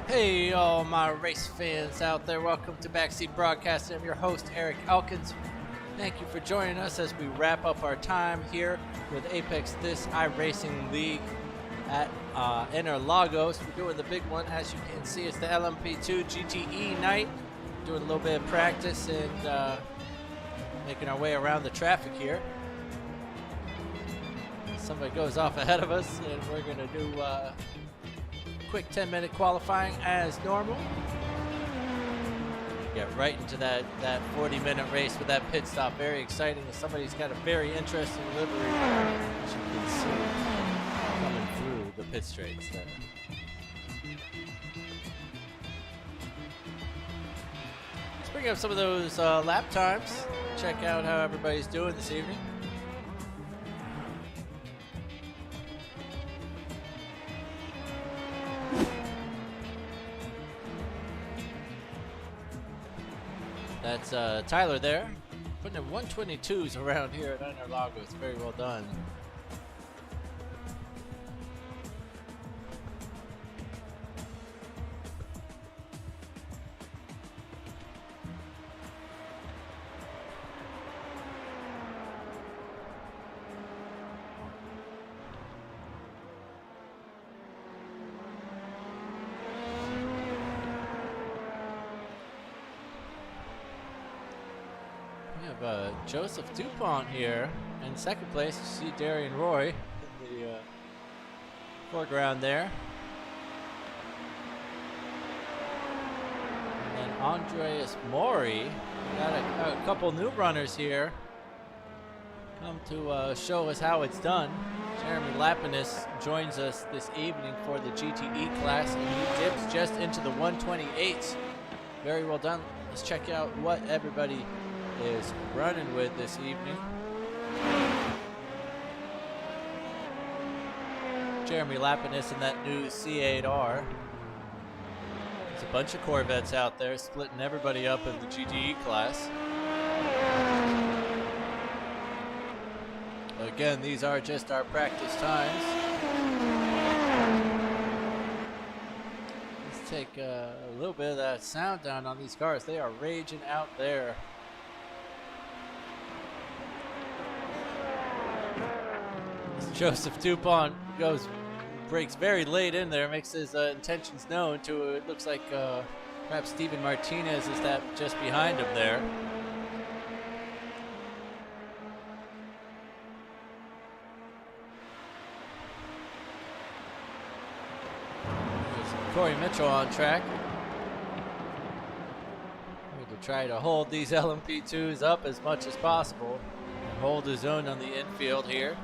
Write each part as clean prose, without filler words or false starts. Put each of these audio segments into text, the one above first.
Hey, all my race fans out there. Welcome to Backseat Broadcasting. I'm your host, Eric Elkins. Thank you for joining us as we wrap up our time here with Apex this iRacing League at Interlagos. We're doing the big one. As you can see, it's the LMP2 GTE night. Doing a little bit of practice and making our way around the traffic here. Somebody goes off ahead of us, and we're going to do quick 10-minute qualifying as normal. Get right into that 40-minute race with that pit stop. Very exciting. Somebody's got a very interesting livery, as you can see, coming through the pit straights there. Let's bring up some of those lap times. Check out how everybody's doing this evening. That's Tyler there, putting in 122s around here at Interlagos. Very well done. We have Joseph Dupont here in second place. You see Darian Roy in the foreground there. And then Andreas Mori. We got a couple new runners here come to show us how it's done. Jeremy Lapinis joins us this evening for the GTE class, and he dips just into the 128s. Very well done. Let's check out what everybody is running with this evening. Jeremy Lapinis in that new C8R. There's a bunch of Corvettes out there splitting everybody up in the GTE class. Again, these are just our practice times. Let's take a little bit of that sound down on these cars. They are raging out there. Joseph Dupont breaks very late in there, makes his intentions known to, it looks like perhaps Steven Martinez is that just behind him there. There's Corey Mitchell on track. Going to try to hold these LMP2s up as much as possible and hold his own on the infield here.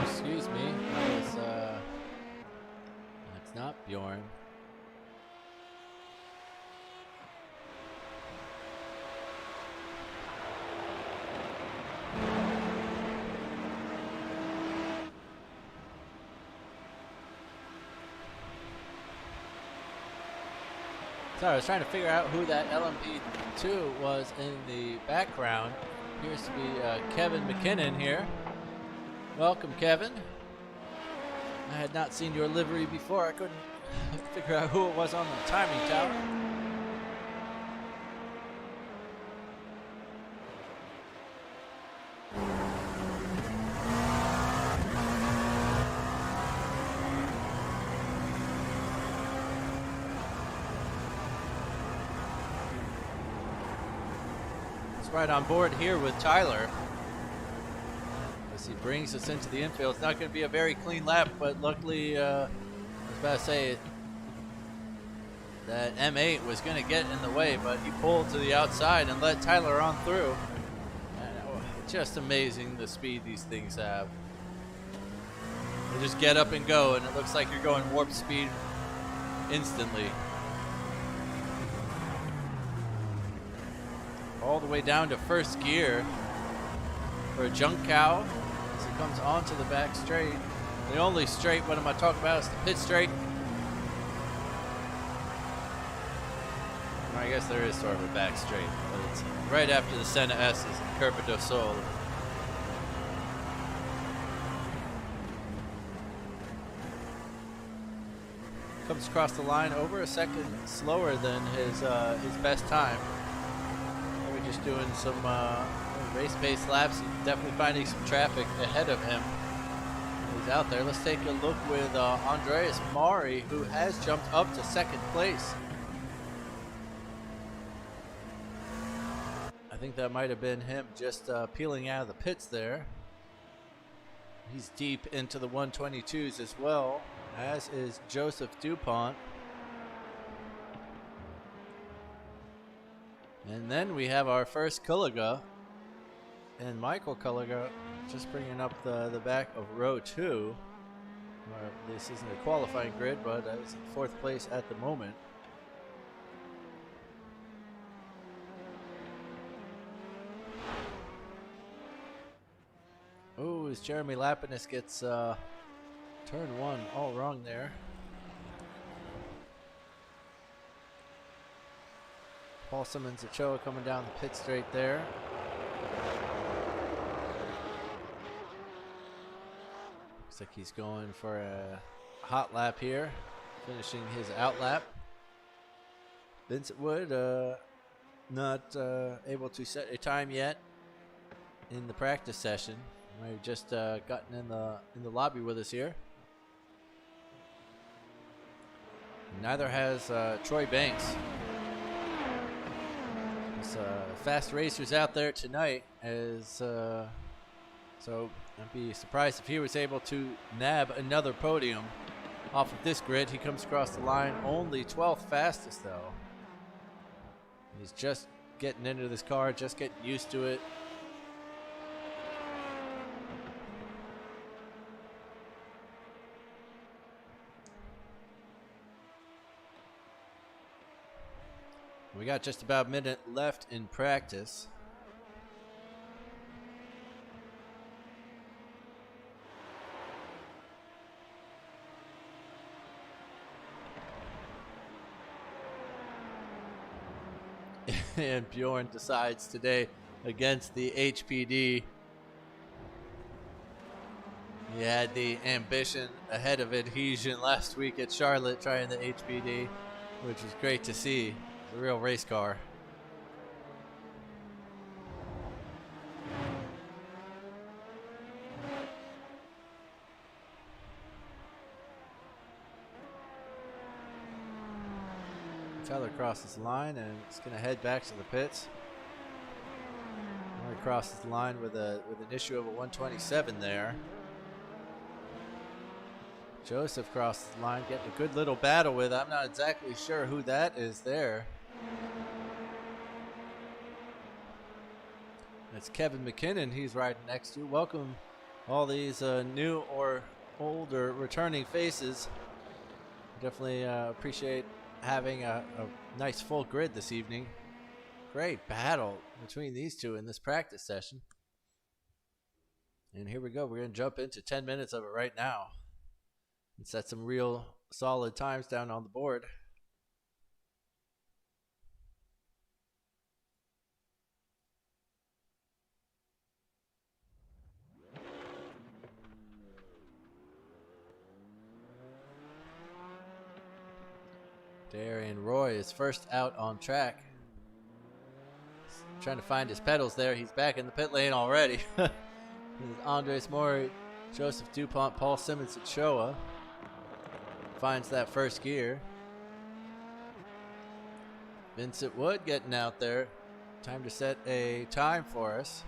Excuse me, that's not Bjorn. Sorry, I was trying to figure out who that LMP2 was in the background. Appears to be Kevin McKinnon here. Welcome, Kevin. I had not seen your livery before. I couldn't figure out who it was on the timing tower. right on board here with Tyler as he brings us into the infield. It's not going to be a very clean lap, but luckily, I was about to say that M8 was going to get in the way, but he pulled to the outside and let Tyler on through. And, just amazing the speed these things have. They just get up and go, and it looks like you're going warp speed instantly. All the way down to first gear for a junk cow as he comes onto the back straight. The only straight, what am I talking about? It's the pit straight. I guess there is sort of a back straight, but it's right after the Senna S is Curva do Sol. Comes across the line over a second slower than his best time. Maybe just doing some race-based laps. He's definitely finding some traffic ahead of him. He's out there. Let's take a look with Andreas Mari, who has jumped up to second place. I think that might have been him just peeling out of the pits there. He's deep into the 122s as well, as is Joseph Dupont. And then we have our first Kulliga, and Michael Kulliga just bringing up the back of row 2. This isn't a qualifying grid, but it's in fourth place at the moment. Oh, as Jeremy Lapinus gets turn 1 all wrong there. Paul Simmons Ochoa coming down the pit straight there. Looks like he's going for a hot lap here, finishing his out lap. Vincent Wood not able to set a time yet in the practice session. We've just gotten in the lobby with us here. Neither has Troy Banks. There's fast racers out there tonight, as so I'd be surprised if he was able to nab another podium off of this grid. He comes across the line only 12th fastest though. He's just getting into this car, just getting used to it. We got just about a minute left in practice. And Bjorn decides today against the HPD. He had the ambition ahead of adhesion last week at Charlotte trying the HPD, which was great to see. A real race car. Tyler crosses the line and it's going to head back to the pits. He crosses the line with an issue of a 127 there. Joseph crosses the line, getting a good little battle with. I'm not exactly sure who that is there. That's Kevin McKinnon he's riding next to. Welcome all these new or older returning faces. Definitely appreciate having a nice full grid this evening. Great battle between these two in this practice session. And here we go. We're going to jump into 10 minutes of it right now and set some real solid times down on the board. Darian Roy is first out on track. He's trying to find his pedals there. He's back in the pit lane already. Andres Mori, Joseph Dupont, Paul Simmons Ochoa. Finds that first gear. Vincent Wood getting out there. Time to set a time for us.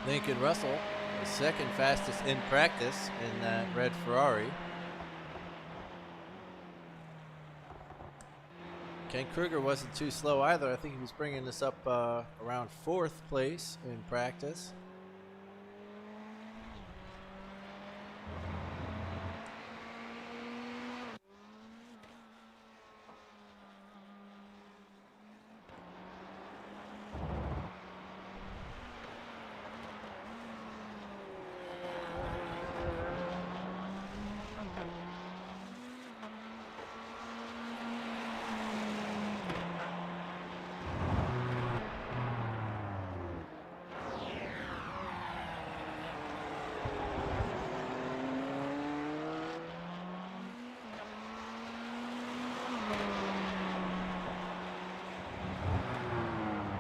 Lincoln Russell, the second fastest in practice in that red Ferrari. Ken Kruger wasn't too slow either. I think he was bringing this up around 4th place in practice.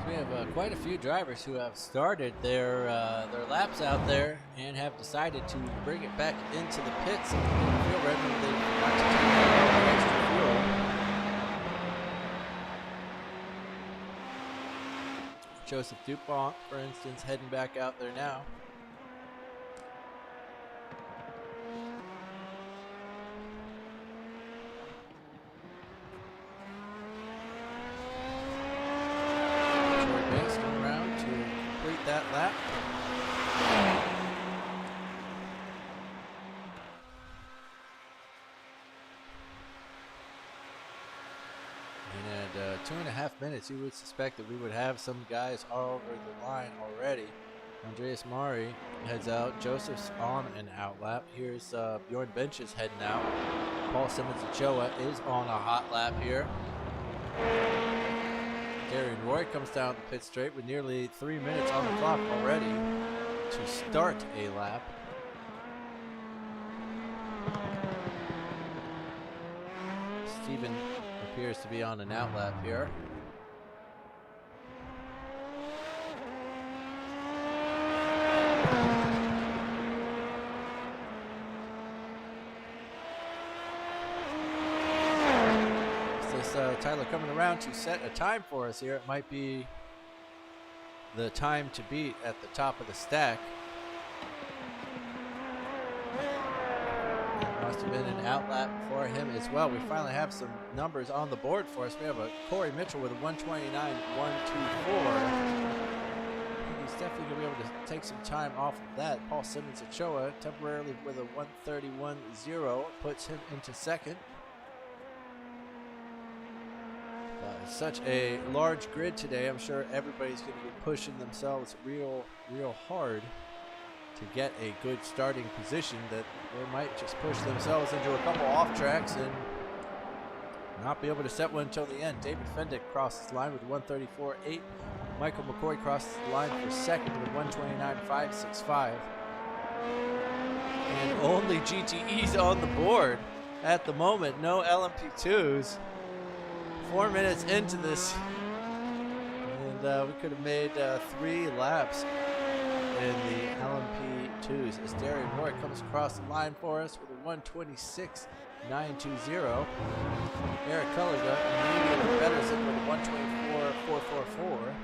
We have quite a few drivers who have started their laps out there and have decided to bring it back into the pits and feel ready. They forgot to take out extra fuel. Joseph Dupont, for instance, heading back out there now. That lap. And at 2.5 minutes, you would suspect that we would have some guys all over the line already. Andreas Mari heads out. Joseph's on an out lap. Here's Bjorn Benches heading out. Paul Simmons-Ochoa is on a hot lap here. Darian Roy comes down the pit straight with nearly 3 minutes on the clock already to start a lap. Steven appears to be on an out lap here. Tyler coming around to set a time for us here. It might be the time to beat at the top of the stack. Must have been an out lap for him as well. We finally have some numbers on the board for us. We have a Corey Mitchell with a 129.124. He's definitely going to be able to take some time off of that. Paul Simmons-Ochoa temporarily with a 131.0 puts him into second. Such a large grid today. I'm sure everybody's going to be pushing themselves real hard to get a good starting position, that they might just push themselves into a couple off tracks and not be able to set one until the end. David Fendick crosses the line with 134.8. Michael McCoy crosses the line for second with 129.565. And only GTEs on the board at the moment. No LMP2s. 4 minutes into this, and we could have made 3 laps in the LMP2s as Darian Roy comes across the line for us with a 126.920. Eric Culliga immediately betters it with a 124.444.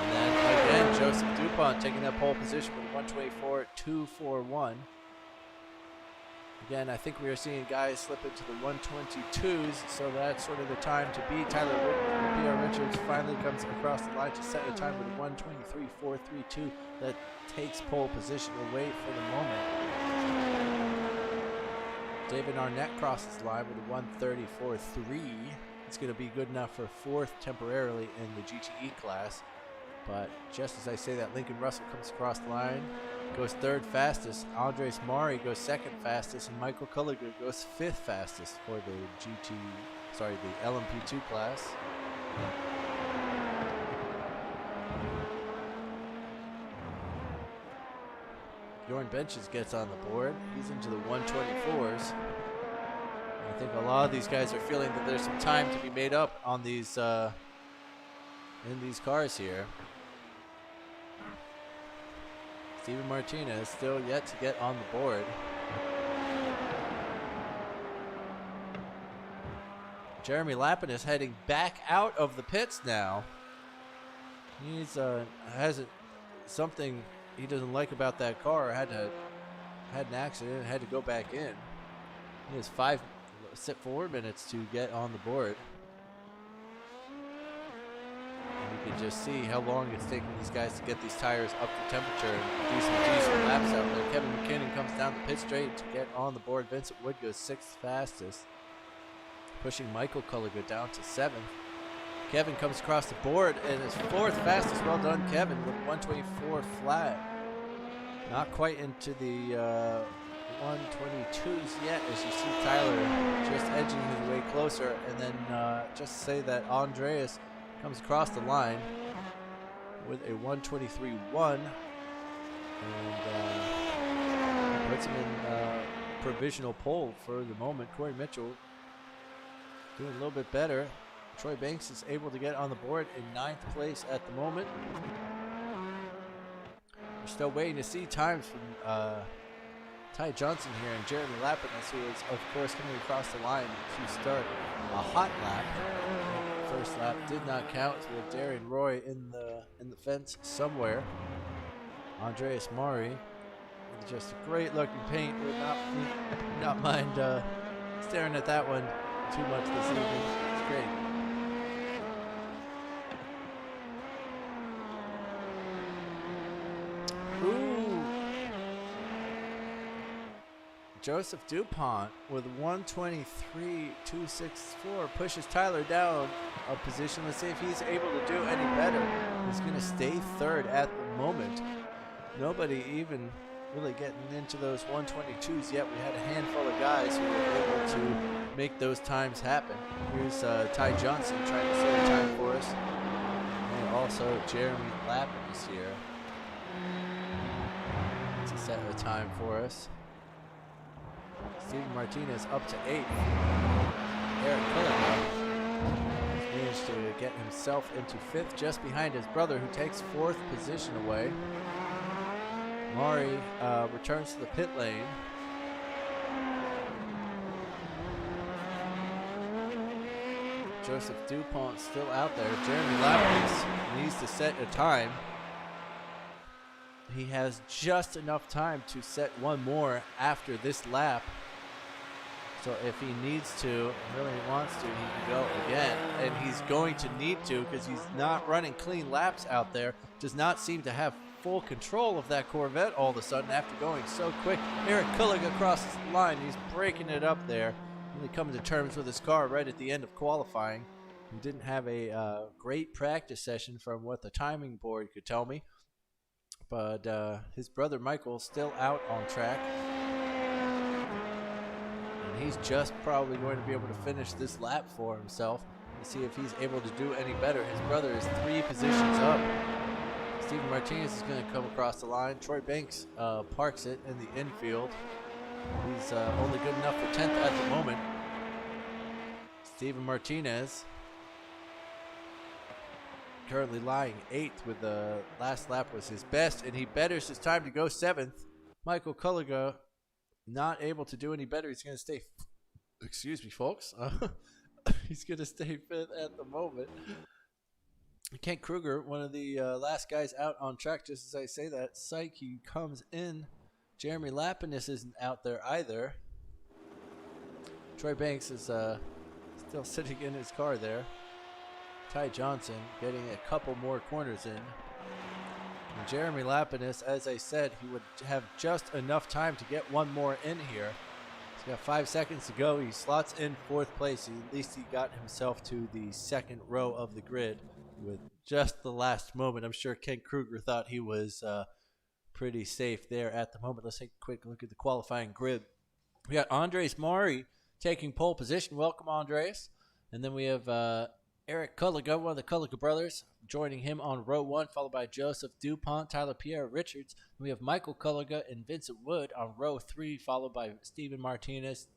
And then again, Joseph Dupont taking that pole position with a 124.241. Again, I think we are seeing guys slip into the 122s, so that's sort of the time to beat. Pierre Richards finally comes across the line to set a time with a 123.432 that takes pole position away for the moment. David Arnett crosses the line with a 134.3. It's going to be good enough for 4th temporarily in the GTE class. But just as I say that, Lincoln Russell comes across the line, goes 3rd fastest. Andres Mari goes 2nd fastest, and Michael Culliger goes 5th fastest for the the LMP2 class. Bjorn Benches gets on the board. He's into the 124s. I think a lot of these guys are feeling that there's some time to be made up on these in these cars here. Steven Martinez still yet to get on the board. Jeremy Lappin is heading back out of the pits now. He's has something he doesn't like about that car. Had an accident, had to go back in. He has 4 minutes to get on the board. And you can just see how long it's taking these guys to get these tires up to temperature and do some decent laps out there. Kevin McKinnon comes down the pit straight to get on the board. Vincent Wood goes 6th fastest, pushing Michael Culligan down to 7th. Kevin comes across the board and is 4th fastest. Well done, Kevin, with 124 flat. Not quite into the 122s yet, as you see Tyler just edging his way closer. And then just say that Andreas comes across the line with a 123.1 and puts him in provisional pole for the moment. Corey Mitchell doing a little bit better. Troy Banks is able to get on the board in 9th place at the moment. We're still waiting to see times from Ty Johnson here and Jeremy Lappin, who is, of course, coming across the line to start a hot lap. First lap did not count with Darian Roy in the fence somewhere. Andreas Mari with just a great looking paint. Would not mind staring at that one too much this evening. It's great. Ooh. Joseph DuPont with 123.264 pushes Tyler down a position. Let's see if he's able to do any better. He's going to stay 3rd at the moment. Nobody even really getting into those 122s yet. We had a handful of guys who were able to make those times happen. Here's Ty Johnson trying to set a time for us. And also Jeremy Lappin is here to set a time for us. Steven Martinez up to 8th. Eric Culligan managed to get himself into 5th, just behind his brother, who takes 4th position away. Mari returns to the pit lane. Joseph DuPont still out there. Jeremy Lappin needs to set a time. He has just enough time to set one more after this lap. So if he needs to, really wants to, he can go again. And he's going to need to, because he's not running clean laps out there. Does not seem to have full control of that Corvette all of a sudden after going so quick. Eric Kullig across the line. He's breaking it up there. Really coming to terms with his car right at the end of qualifying. He didn't have a great practice session from what the timing board could tell me. But his brother Michael still out on track. And he's just probably going to be able to finish this lap for himself and see if he's able to do any better. His brother is 3 positions up. Steven Martinez is going to come across the line. Troy Banks parks it in the infield. He's only good enough for 10th at the moment. Steven Martinez currently lying 8th, with the last lap was his best, and he betters his time to go 7th. Michael Culliga not able to do any better. He's going to stay, excuse me folks, he's going to stay 5th at the moment. Kent Kruger, one of the last guys out on track, just as I say that. Psych, he comes in. Jeremy Lapinus isn't out there either. Troy Banks is still sitting in his car there. Ty Johnson getting a couple more corners in. And Jeremy Lapinus, as I said, he would have just enough time to get one more in here. He's got 5 seconds to go. He slots in 4th place. At least he got himself to the 2nd row of the grid with just the last moment. I'm sure Ken Kruger thought he was pretty safe there at the moment. Let's take a quick look at the qualifying grid. We got Andres Mari taking pole position. Welcome, Andres. And then we have Eric Culliga, one of the Culliga brothers, joining him on row 1, followed by Joseph DuPont, Tyler Pierre Richards. We have Michael Culliga and Vincent Wood on row 3, followed by Steven Martinez,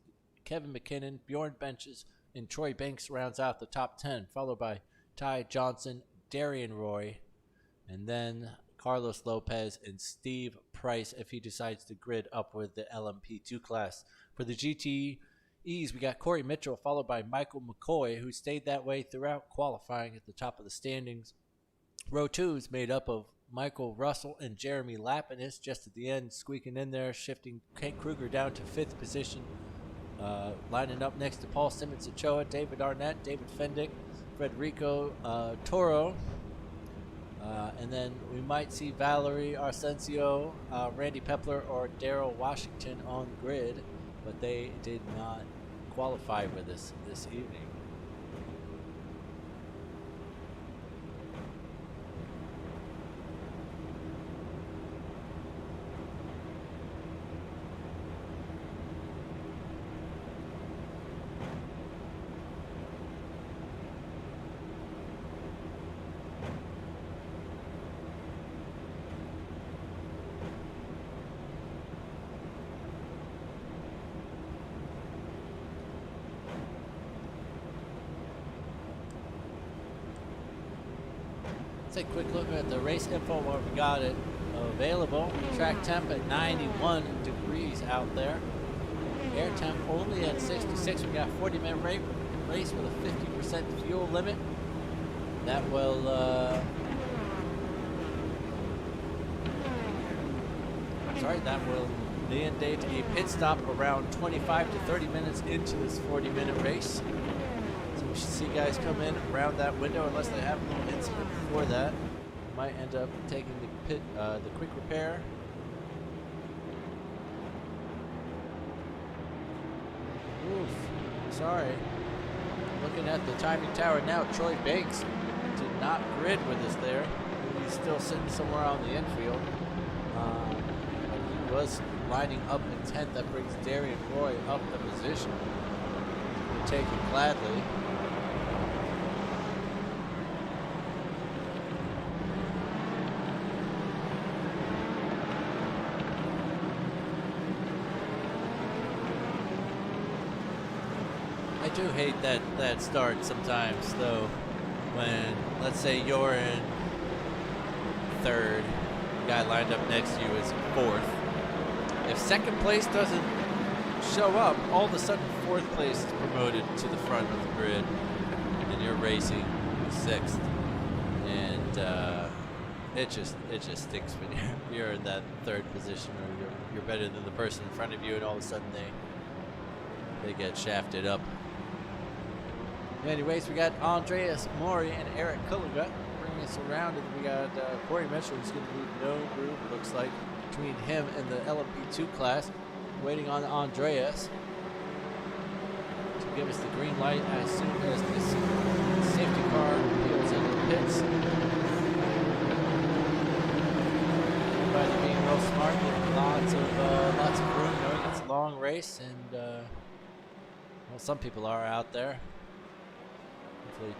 Kevin McKinnon, Bjorn Benches, and Troy Banks rounds out the top 10, followed by Ty Johnson, Darian Roy, and then Carlos Lopez and Steve Price if he decides to grid up with the LMP2 class. For the GTE E's, we got Corey Mitchell, followed by Michael McCoy, who stayed that way throughout qualifying at the top of the standings. Row 2 is made up of Michael Russell and Jeremy Lapinus, just at the end, squeaking in there, shifting Kent Kruger down to 5th position, lining up next to Paul Simmons-Ochoa, David Arnett, David Fendick, Federico Toro, and then we might see Valerie Arsencio, Randy Pepler, or Daryl Washington on the grid, but they did not qualify for this evening. Take a quick look at the race info while we got it available. Track temp at 91 degrees out there. Air temp only at 66. We got a 40-minute race with a 50% fuel limit. That will mandate a pit stop around 25 to 30 minutes into this 40-minute race. So we should see guys come in around that window unless they have a little incident before that. Might end up taking the quick repair. Oof, sorry. Looking at the timing tower now, Troy Banks did not grid with us there. He's still sitting somewhere on the infield. He was lining up in 10th. That brings Darian Roy up the position. We'll take it gladly. I do hate that start sometimes, though, when, let's say, you're in 3rd, the guy lined up next to you is 4th. If 2nd place doesn't show up, all of a sudden 4th place is promoted to the front of the grid, and you're racing 6th. And it just stinks when you're in that 3rd position, or you're better than the person in front of you, and all of a sudden they get shafted up. Anyways, we got Andreas Mori and Eric Kulliga bringing us around, and we got Corey Mitchell, who's going to leave no room, it looks like, between him and the LMP2 class. Waiting on Andreas to give us the green light as soon as this safety car peels into the pits. Everybody being real smart, getting lots of room, knowing it's a long race, and well, some people are out there.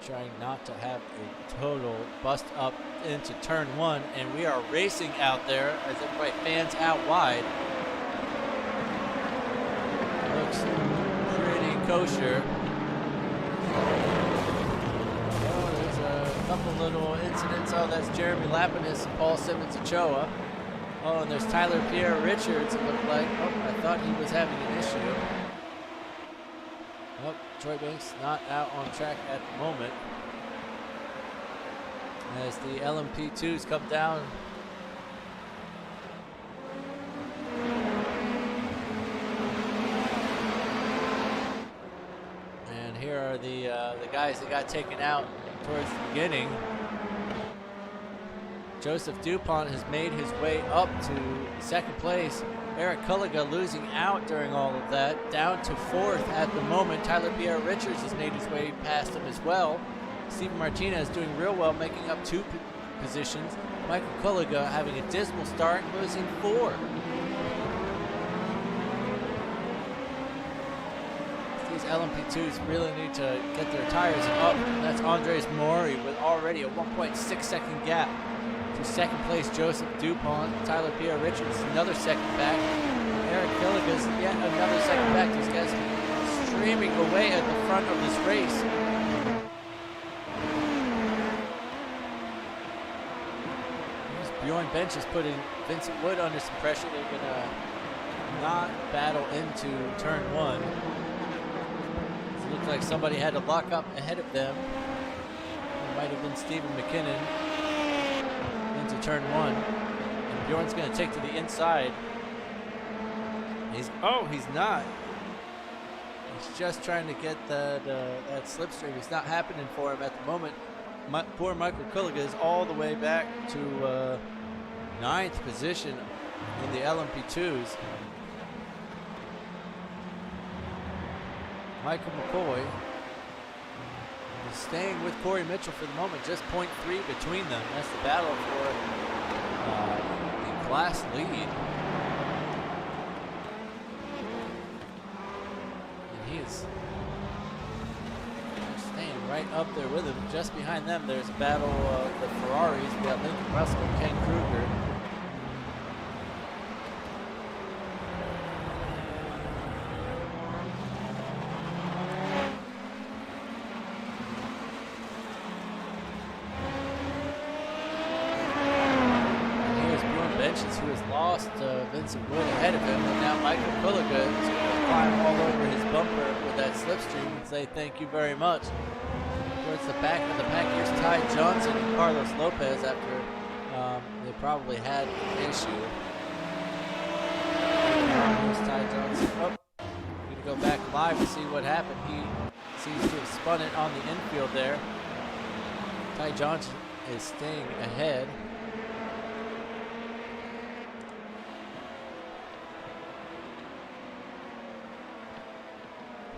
Trying not to have a total bust up into turn 1, and we are racing out there as everybody fans out wide. Looks pretty kosher. Oh, there's a couple little incidents. Oh, that's Jeremy Lapinus and Paul Simmons-Ochoa. Oh, and there's Tyler Pierre Richards, it looked like. Oh, I thought he was having an issue. Oh, Troy Banks not out on track at the moment as the LMP2s come down. And here are the guys that got taken out towards the beginning. Joseph Dupont has made his way up to 2nd place. Eric Kulliga losing out during all of that, down to 4th at the moment. Tyler Pierre Richards has made his way past him as well. Steven Martinez doing real well, making up 2 positions. Michael Kulliga having a dismal start, losing 4. These LMP2s really need to get their tires up. That's Andres Mori with already a 1.6 second gap to 2nd place Joseph Dupont. Tyler Pierre Richards another 2nd back. Eric Kulliga's yet another 2nd back. These guys streaming away at the front of this race. Bjorn Bench is putting Vincent Wood under some pressure. They're going to not battle into turn 1. Looks like somebody had to lock up ahead of them. It might have been Stephen McKinnon into turn 1. And Bjorn's going to take to the inside. He's not. He's just trying to get that slipstream. It's not happening for him at the moment. Poor Michael Kulliga is all the way back to 9th position in the LMP2s. Michael McCoy is staying with Corey Mitchell for the moment, just 0.3 between them. That's the battle for the class lead. And he is staying right up there with him. Just behind them, there's a battle of the Ferraris. We got Lincoln Russell and Ken Kruger. Who has lost Vincent Wood ahead of him, and now Michael Kulliga is going to climb all over his bumper with that slipstream and say thank you very much. Towards the back of the pack, here's Ty Johnson and Carlos Lopez after they probably had an issue. Here's Ty Johnson. Oh, we're going to go back live to see what happened. He seems to have spun it on the infield there. Ty Johnson is staying ahead.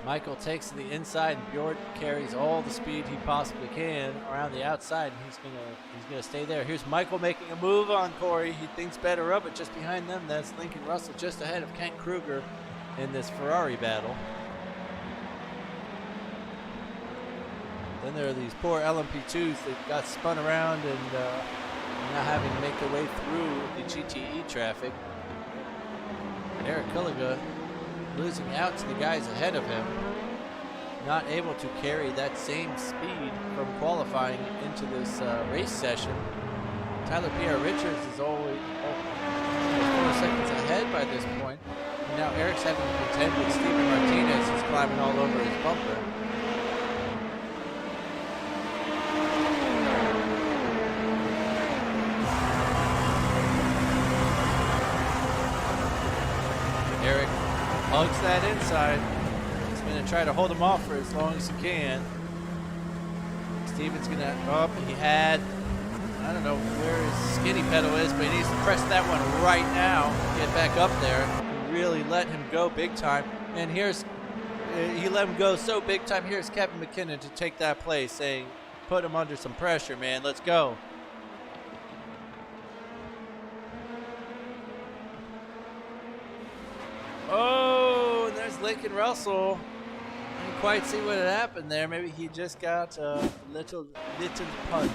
Michael takes to the inside, and Bjorn carries all the speed he possibly can around the outside, and he's gonna stay there. Here's Michael making a move on Corey. He thinks better of it. Just behind them, that's Lincoln Russell, just ahead of Kent Kruger in this Ferrari battle. Then there are these poor LMP2s that got spun around and now having to make their way through the GTE traffic. Eric Kulliga losing out to the guys ahead of him, not able to carry that same speed from qualifying into this race session. Tyler Pierre Richards is always 4 seconds ahead by this point, and now Eric's having to contend with Steven Martinez, who's climbing all over his bumper. Eric hugs that inside. He's going to try to hold him off for as long as he can. Steven's going to up. He had, I don't know where his skinny pedal is, but he needs to press that one right now. Get back up there. He really let him go big time. And here's, he let him go so big time. Here's Kevin McKinnon to take that place, saying, put him under some pressure, man. Let's go. Oh, and there's Lincoln Russell. I didn't quite see what had happened there. Maybe he just got a little punt.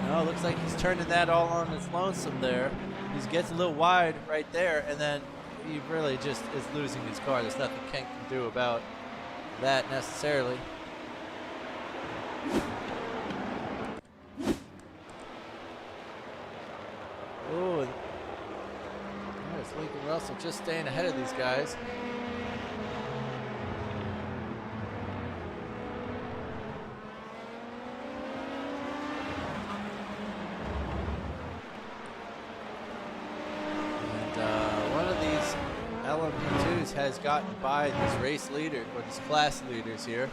No, looks like he's turning that all on his lonesome there. He gets a little wide right there, and then he really just is losing his car. There's nothing Kent can do about that necessarily. Oh, there's Lincoln Russell just staying ahead of these guys. One of these LMP2s has gotten by this race leader, or these class leaders here.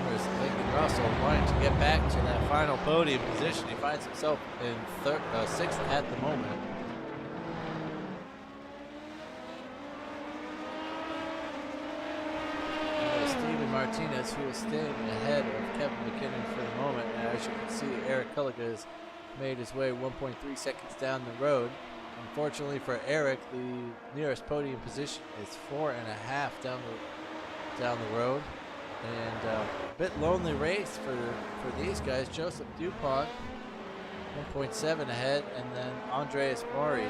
There's Lincoln Russell wanting to get back to that final podium position. He finds himself in 6th at the moment. Steven Martinez, who is staying ahead of Kevin McKinnon for the moment. And as you can see, Eric Kulliga has made his way 1.3 seconds down the road. Unfortunately for Eric, the nearest podium position is 4.5 down the road. And a bit lonely race for these guys. Joseph Dupont, 1.7 ahead, and then Andreas Mori,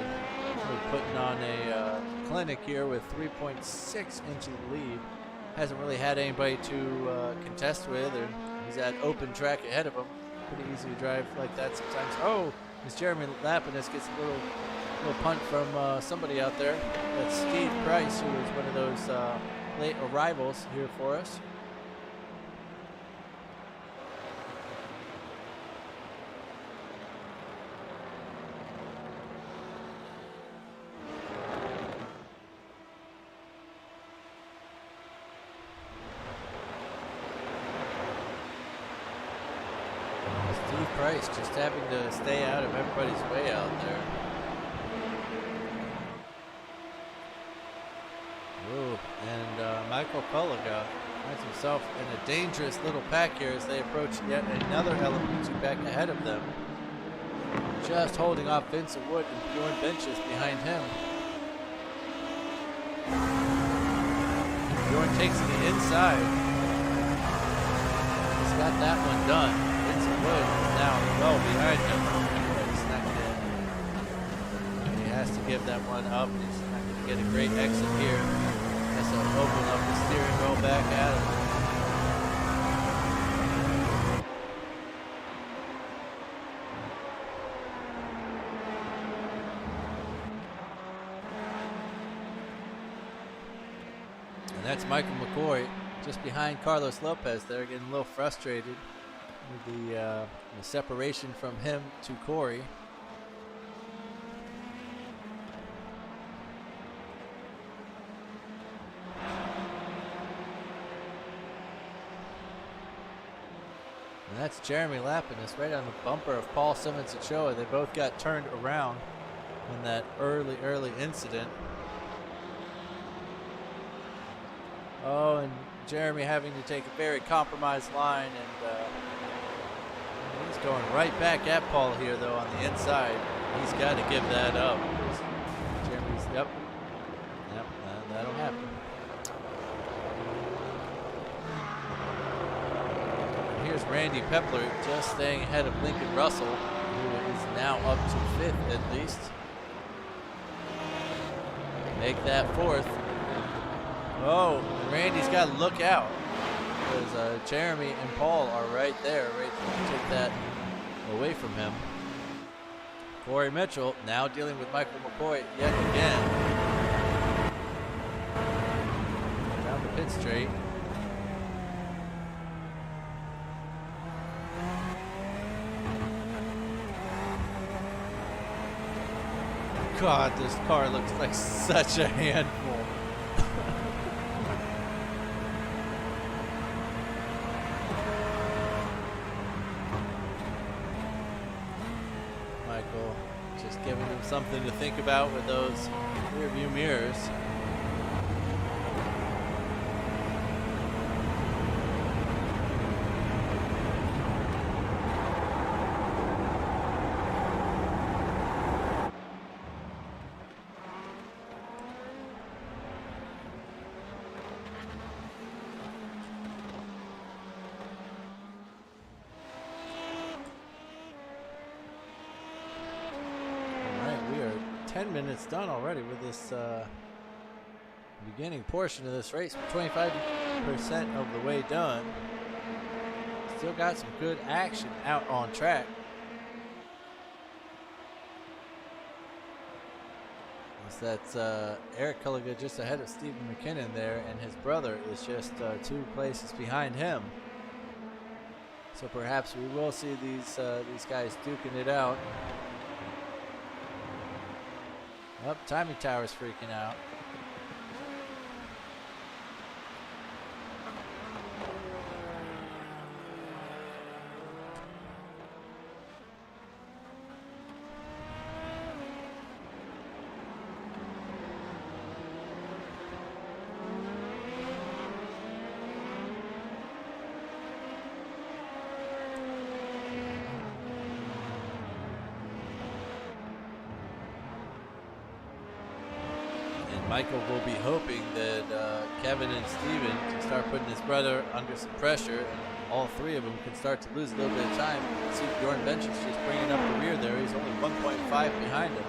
putting on a clinic here with 3.6 into the lead. Hasn't really had anybody to contest with, or he's at open track ahead of him. Pretty easy to drive like that sometimes. Oh, as Jeremy Lapinus gets a little punt from somebody out there. That's Steve Price, who was one of those late arrivals here for us. Steve Price just having to stay out of everybody's way out there. Ooh, and Michael Kulliga finds himself in a dangerous little pack here as they approach yet another LMP2 pack ahead of them. Just holding off Vincent Wood and Bjorn Benches behind him. Bjorn takes the inside. He's got that one done. Vincent Wood is now well behind him. He's not gonna, he has to give that one up. He's not going to get a great exit here. Has to open up the steering wheel back at him. And that's Michael McCoy just behind Carlos Lopez there, getting a little frustrated with the separation from him to Corey. And that's Jeremy lapping us right on the bumper of Paul Simmons Ochoa. They both got turned around in that early incident. Oh, and Jeremy having to take a very compromised line, and he's going right back at Paul here though on the inside. He's got to give that up. Jeremy's, yep, that'll happen. And here's Randy Pepler just staying ahead of Lincoln Russell, who is now up to 5th at least. Make that 4th. Oh, Randy's got to look out because Jeremy and Paul are right there, ready to take that away from him. Corey Mitchell now dealing with Michael McCoy yet again. Down the pit straight. God, this car looks like such a handful. Just giving him something to think about with those rear view mirrors. We are 10 minutes done already with this beginning portion of this race. We're 25% of the way done. Still got some good action out on track. That's Eric Culligan just ahead of Stephen McKinnon there, and his brother is just 2 places behind him. So perhaps we will see these guys duking it out. Oh, timing tower's freaking out. Michael will be hoping that Kevin and Steven can start putting his brother under some pressure, and all 3 of them can start to lose a little bit of time. You can see Bjorn Bench is just bringing up the rear there. He's only 1.5 behind him.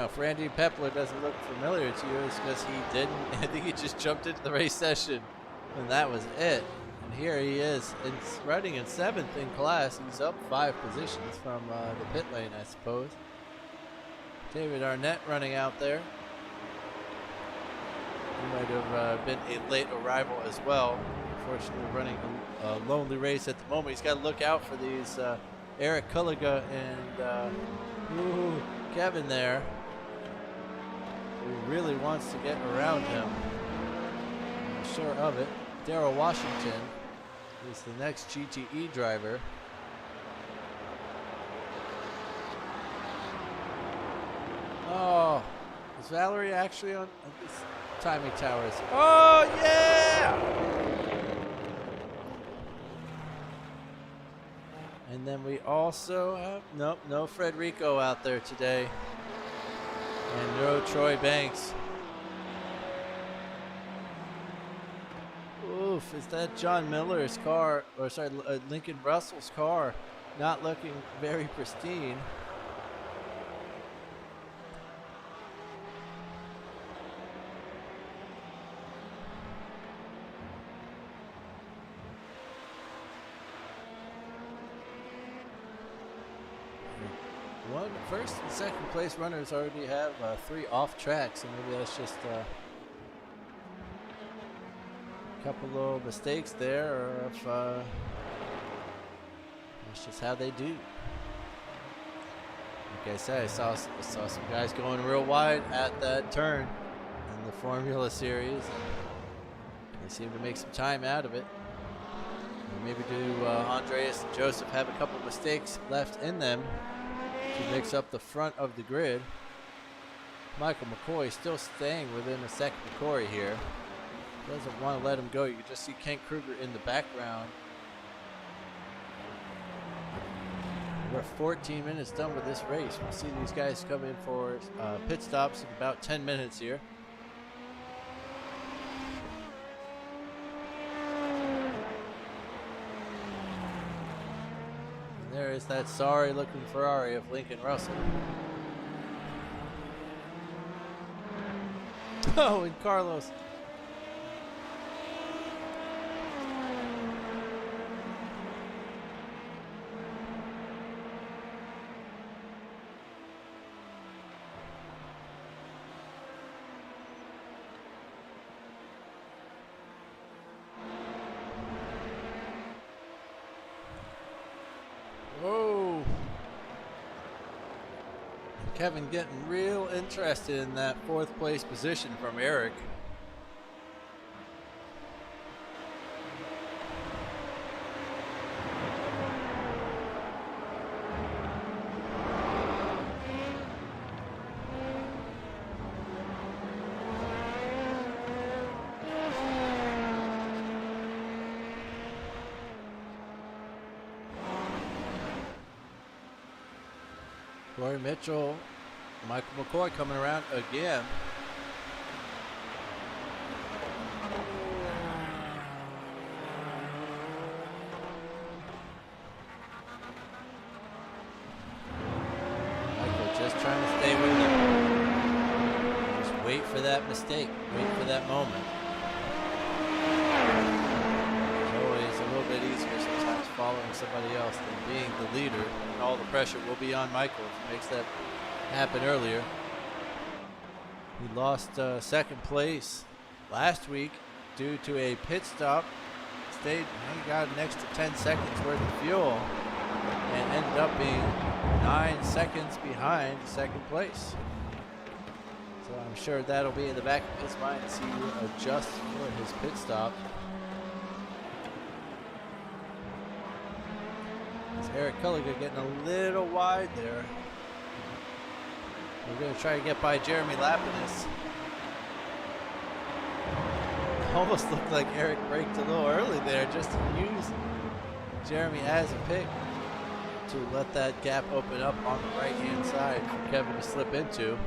Now, if Randy Pepler doesn't look familiar to you, it's because he didn't. I think he just jumped into the race session, and that was it. And here he is, running in 7th in class. He's up 5 positions from the pit lane, I suppose. David Arnett running out there. He might have been a late arrival as well. Unfortunately, running a lonely race at the moment. He's got to look out for these Eric Kulliga and Kevin there, who really wants to get around him. I'm sure of it. Darrell Washington is the next GTE driver. Oh, is Valerie actually on this timing towers? Oh, yeah! And then we also have, nope, no Frederico out there today. And no Troy Banks. Oof, is that John Miller's car, or sorry, Lincoln Russell's car, not looking very pristine. First and second place runners already have 3 off tracks, so maybe that's just a couple little mistakes there, or if that's just how they do. Like I said, I saw some guys going real wide at that turn in the Formula Series, and they seem to make some time out of it. And maybe do Andreas and Joseph have a couple mistakes left in them to mix up the front of the grid. Michael McCoy still staying within a second of Corey here. Doesn't want to let him go. You can just see Kent Kruger in the background. We're 14 minutes done with this race. We'll see these guys come in for pit stops in about 10 minutes here. There is that sorry looking Ferrari of Lincoln Russell. Oh, and Carlos. Whoa. Kevin getting real interested in that 4th place position from Eric. Corey Mitchell, Michael McCoy coming around again. Michael just trying to stay with him. Just wait for that mistake. Wait for that moment. It's always a little bit easier sometimes following somebody else than being the leader. And all the pressure will be on Michael if he makes that happen earlier. He lost second place last week due to a pit stop. He got an extra 10 seconds worth of fuel and ended up being 9 seconds behind second place. So I'm sure that'll be in the back of his mind as he adjusts for his pit stop. It's Eric Culligan getting a little wide there. We're going to try to get by Jeremy Lapidus. Almost looked like Eric braked a little early there just to use Jeremy as a pick to let that gap open up on the right-hand side for Kevin to slip into.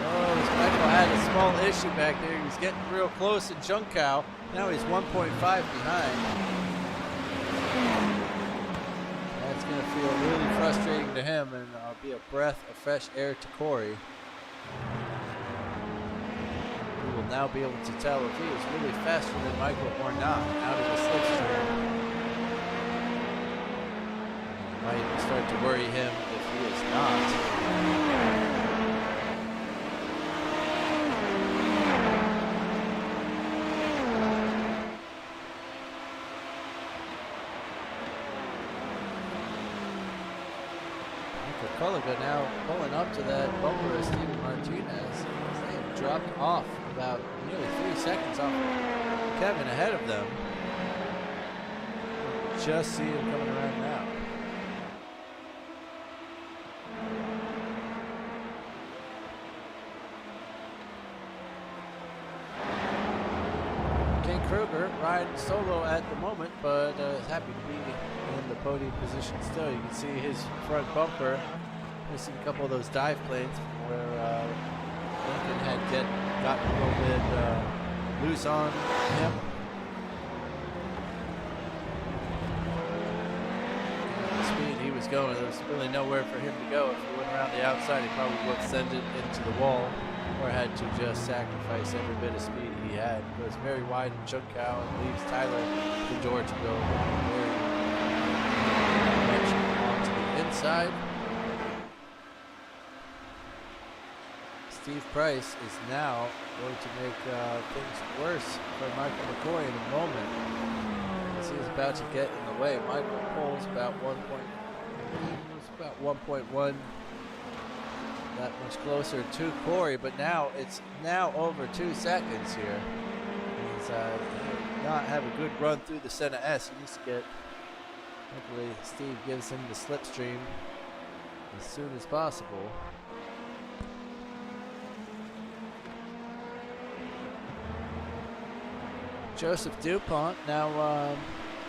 Oh, Michael had a small issue back there. He was getting real close in Junkow. Now he's 1.5 behind. That's going to feel really frustrating to him and be a breath of fresh air to Corey. We will now be able to tell if he is really faster than Michael or not out of the slipstream. Might start to worry him if he is not. Culligan now pulling up to that bumper of Steven Martinez. They have dropped off about nearly 3 seconds off Kevin ahead of them. Just see him coming around now. Ken Kruger riding solo at the moment, but happy to be in the podium position still. You can see his front bumper missing a couple of those dive planes where Lincoln had gotten a little bit loose on him. The speed he was going, there was really nowhere for him to go. If he went around the outside, he probably would have sent it into the wall or had to just sacrifice every bit of speed he had. It goes very wide in Junkow and leaves Tyler the door to go very much onto the inside. Steve Price is now going to make things worse for Michael McCoy in a moment, as he is about to get in the way. Michael pulls about 1.1, that much closer to Corey, but now it's over 2 seconds here. He's not have a good run through the center S. He needs to get, hopefully Steve gives him the slipstream as soon as possible. Joseph DuPont now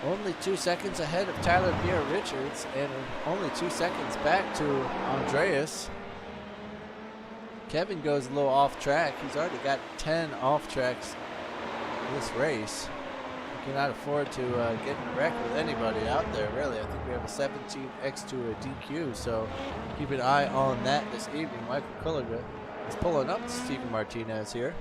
only 2 seconds ahead of Tyler Pierre Richards and only 2 seconds back to Andreas. Kevin goes a little off track. He's already got 10 off tracks this race. He cannot afford to get in a wreck with anybody out there, really. I think we have a 17X to a DQ, so keep an eye on that this evening. Michael Culligan is pulling up to Steven Martinez here.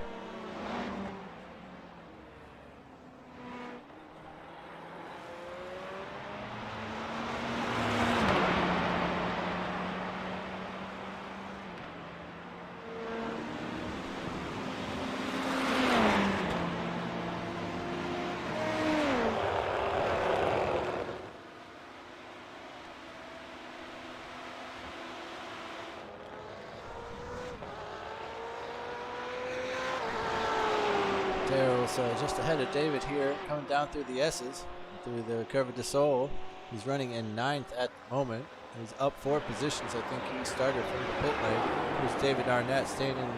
Daryl's just ahead of David here, coming down through the S's, through the Curva de Sol. He's running in 9th at the moment. He's up 4 positions. I think he started from the pit lane. Here's David Arnett staying in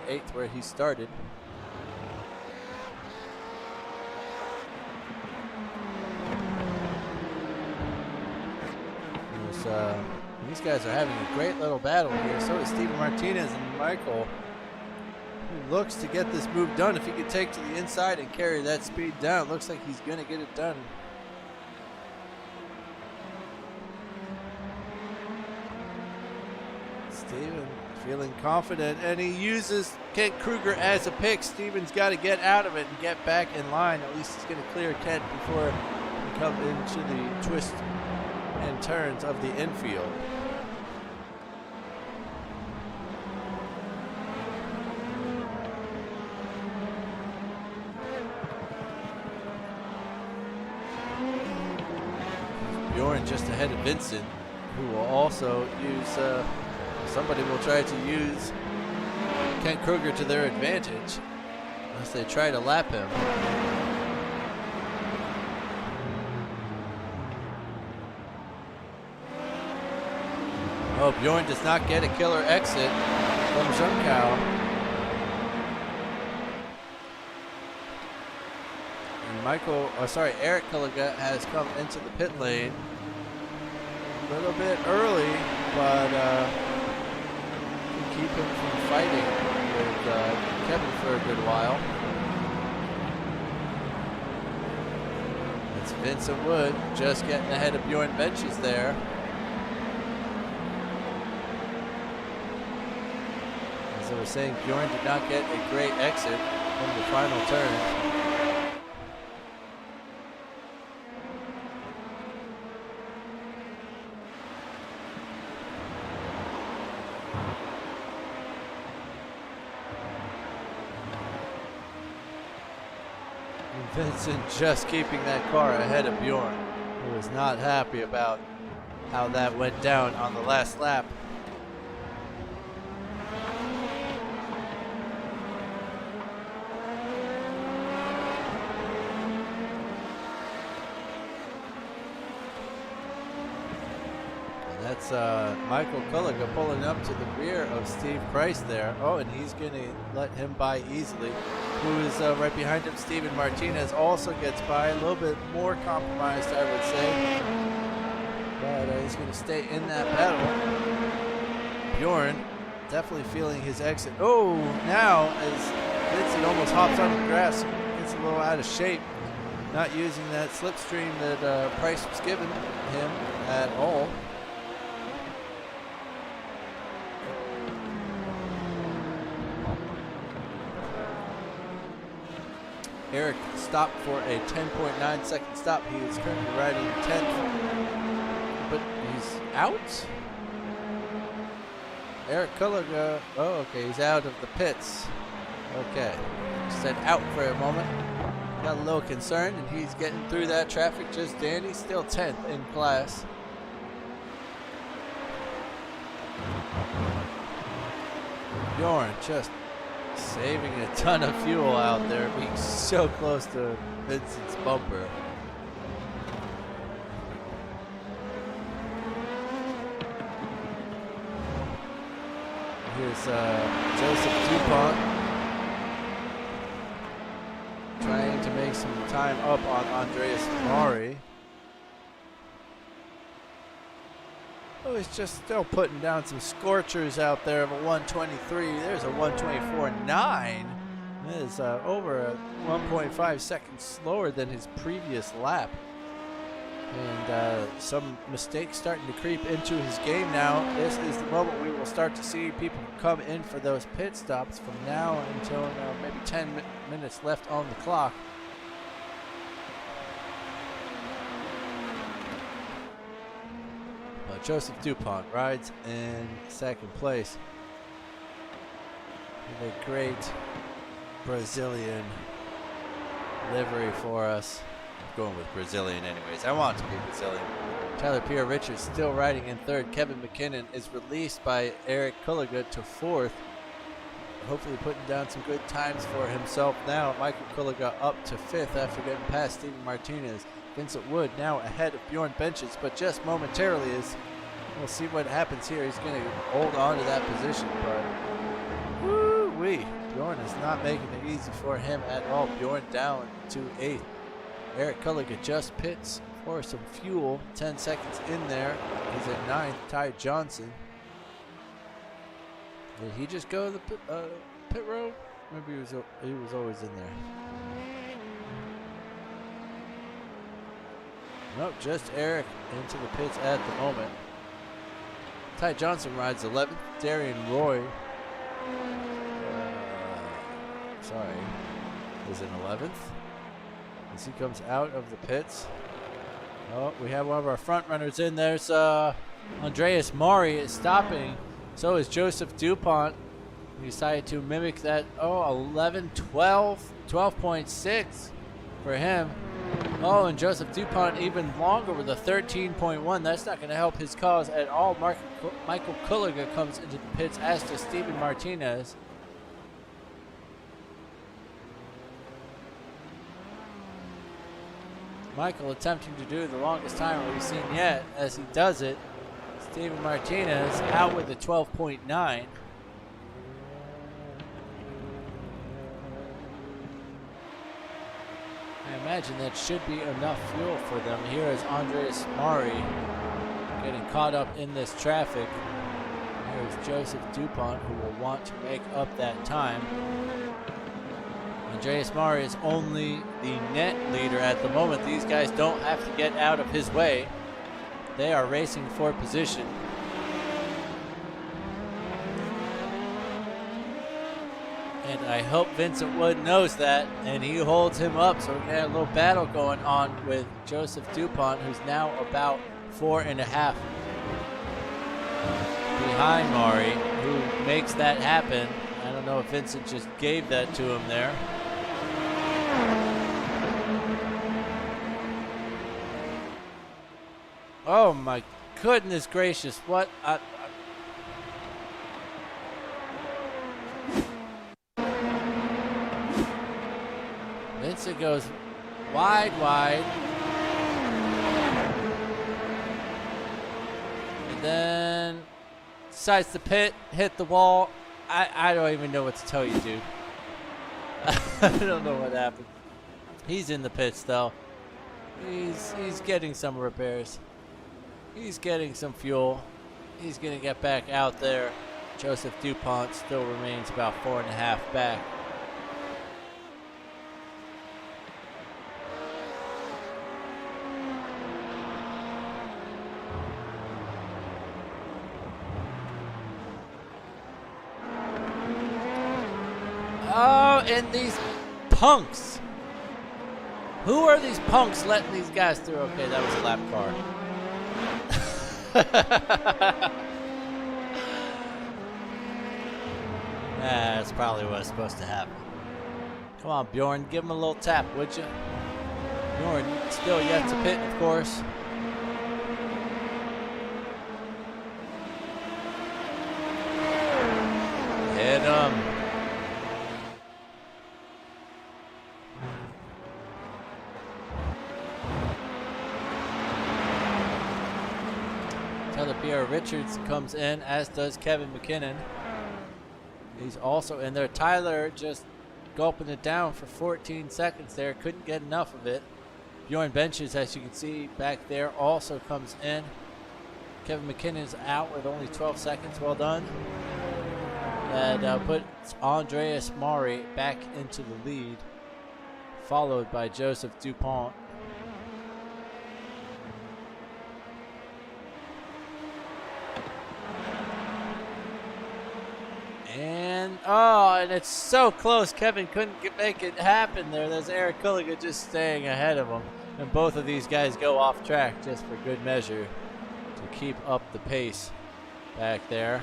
8th where he started. These guys are having a great little battle here. So is Steven Martinez and Michael. He looks to get this move done. If he could take to the inside and carry that speed down, looks like he's going to get it done. Steven feeling confident, and he uses Kent Kruger as a pick. Steven's got to get out of it and get back in line. At least he's going to clear Kent before we come into the twists and turns of the infield. Bjorn just ahead of Vincent, who will also use, somebody will try to use Kent Kruger to their advantage unless they try to lap him. Oh, Bjorn does not get a killer exit from Junkow. Eric Kulliga has come into the pit lane a little bit early, but can keep him from fighting with Kevin for a good while. It's Vincent Wood just getting ahead of Bjorn Benches there. As I was saying, Bjorn did not get a great exit from the final turn. Vincent just keeping that car ahead of Bjorn, who was not happy about how that went down on the last lap. And that's Michael Kulliga pulling up to the rear of Steve Price there. Oh, and he's going to let him by easily. Who is right behind him, Steven Martinez, also gets by. A little bit more compromised, I would say. But he's going to stay in that battle. Bjorn definitely feeling his exit. Oh, now as Vincent almost hops on the grass, gets a little out of shape. Not using that slipstream that Price was giving him at all. Eric stopped for a 10.9 second stop. He is currently riding 10th, but he's out. Eric Kulliga, oh, okay, he's out of the pits. Okay, said out for a moment. Got a little concerned, and he's getting through that traffic just dandy. Still 10th in class. Bjorn just saving a ton of fuel out there, being so close to Vincent's bumper. Here's Joseph DuPont trying to make some time up on Andreas Mari. Oh, he's just still putting down some scorchers out there of a 123. There's a 124.9. That is over 1.5 seconds slower than his previous lap. And some mistakes starting to creep into his game now. This is the moment we will start to see people come in for those pit stops from now until maybe 10 minutes left on the clock. Joseph DuPont rides in second place with a great Brazilian livery for us. I'm going with Brazilian anyways. I want it to be Brazilian. Tyler Pierre Richards still riding in third. Kevin McKinnon is released by Eric Kulliga to fourth. Hopefully putting down some good times for himself now. Michael Kulliga up to fifth after getting past Steven Martinez. Vincent Wood now ahead of Bjorn Benches, but just momentarily. As we'll see what happens here. He's going to hold on to that position, but woo-wee. Bjorn is not making it easy for him at all. Bjorn down to 8th. Eric Kulliga just pits for some fuel. 10 seconds in there. He's at 9th. Ty Johnson. Did he just go to the pit road? Maybe he was always in there. Nope, just Eric into the pits at the moment. Ty Johnson rides 11th. Darian Roy, is in 11th. As he comes out of the pits. Oh, we have one of our front runners in. There's Andreas Mari is stopping. So is Joseph DuPont. He decided to mimic that. Oh, 11, 12, 12.6 for him. Oh, and Joseph DuPont even longer with a 13.1. That's not going to help his cause at all. Michael Kulliga comes into the pits, as does Steven Martinez. Michael attempting to do the longest time we've seen yet. As he does it, Steven Martinez out with a 12.9. I imagine that should be enough fuel for them. Here is Andreas Mari getting caught up in this traffic. Here's Joseph DuPont, who will want to make up that time. Andreas Mari is only the net leader at the moment. These guys don't have to get out of his way. They are racing for position. And I hope Vincent Wood knows that, and he holds him up. So we're going to have a little battle going on with Joseph Dupont, who's now about 4.5 behind Mari, who makes that happen. I don't know if Vincent just gave that to him there. Oh my goodness gracious, what? Vincent goes wide. And then decides to hit the wall. I don't even know what to tell you, dude. I don't know what happened. He's in the pits though. He's getting some repairs. He's getting some fuel. He's gonna get back out there. Joseph Dupont still remains about 4.5 back. Oh, and these punks. Who are these punks letting these guys through? Okay, that was a lap car. That's probably what's supposed to happen. Come on, Bjorn, give him a little tap, would you? Bjorn still yet to pit, of course. Hit him. Pierre Richards comes in, as does Kevin McKinnon. He's also in there. Tyler just gulping it down for 14 seconds there. Couldn't get enough of it. Bjorn Benches, as you can see back there, also comes in. Kevin McKinnon is out with only 12 seconds. Well done. That puts Andreas Mari back into the lead, followed by Joseph Dupont. And it's so close. Kevin couldn't make it happen there. There's Eric Kulliga just staying ahead of him. And both of these guys go off track just for good measure to keep up the pace back there.